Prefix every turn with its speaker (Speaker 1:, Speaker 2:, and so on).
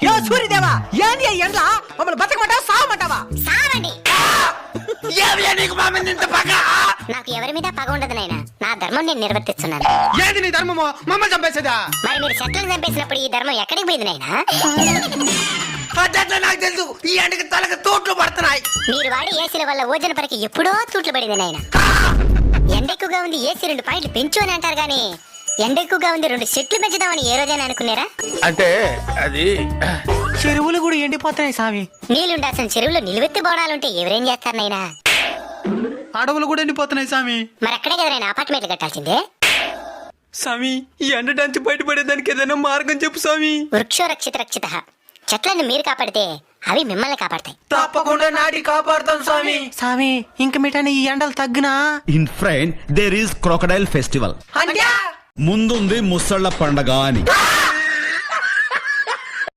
Speaker 1: యో సూర్యదేవా ఏంది ఎండ్ల మమ్మల్ని బతకమంటావా సావమంటావా?
Speaker 2: సావండి.
Speaker 1: నీకు మా మీద ఇంత పగ?
Speaker 2: నాకు ఎవరి మీద పగ ఉండదు నాయనా, నా ధర్మం నేను నిర్వర్తిస్తున్నాను.
Speaker 1: ఏది నీ ధర్మమో మమ్మల్ని చంపేసేదా?
Speaker 2: మరి మీరు చెట్లను చంపేసినప్పుడు ఈ ధర్మం ఎక్కడికి పోయింది నాయనా?
Speaker 1: అట్లా నాకు తెలుసు. ఈ ఎండకి తలకు తోట్లు పడుతున్నాయి.
Speaker 2: మీరు వాడి ఏసీల వల్ల ఓజన పరికి ఎప్పుడో తూట్లు పడింది నాయనా. ఎండ ఎక్కువగా ఉంది, ఏసీ 2 పాయింట్లు పెంచు అని అంటారు గానీ ఎండ ఎక్కువగా ఉంది 2 చెట్లు పెంచుదామని ఏ రోజైనా అనుకున్నారా?
Speaker 1: అంటే అది చెరువులు కూడా ఎండిపోతున్నాయి స్వామి.
Speaker 2: నీళ్ళుండాల్సిన చెరువులో నిలువెత్తి బోడాలుంటే ఎవరేం చేస్తారు నాయనా?
Speaker 1: అడవులు కూడా ఎండిపోతున్నాయి స్వామి.
Speaker 2: మరి అక్కడే కదా నాయనా అపార్ట్మెంట్లు కట్టాల్సిందే.
Speaker 1: స్వామి ఈ ఎండ డాంచి బయటపడేదానికి ఏదైనా మార్గం చెప్పు స్వామి.
Speaker 2: వృక్షో రక్షిత రక్షిత. చెట్లను మీరు కాపాడితే అవి మిమ్మల్ని కాపాడతాయి.
Speaker 1: తప్పకుండా నాటి కాపాడుతాం స్వామి. స్వామి ఇంక మిఠాయి ఈ ఎండలు తగ్గునా?
Speaker 3: ఇన్ ఫ్రైన్ దేర్ ఈస్ క్రొకడైల్ ఫెస్టివల్.
Speaker 1: అంటే
Speaker 3: ముందుంది ముసళ్ళ పండగ అని.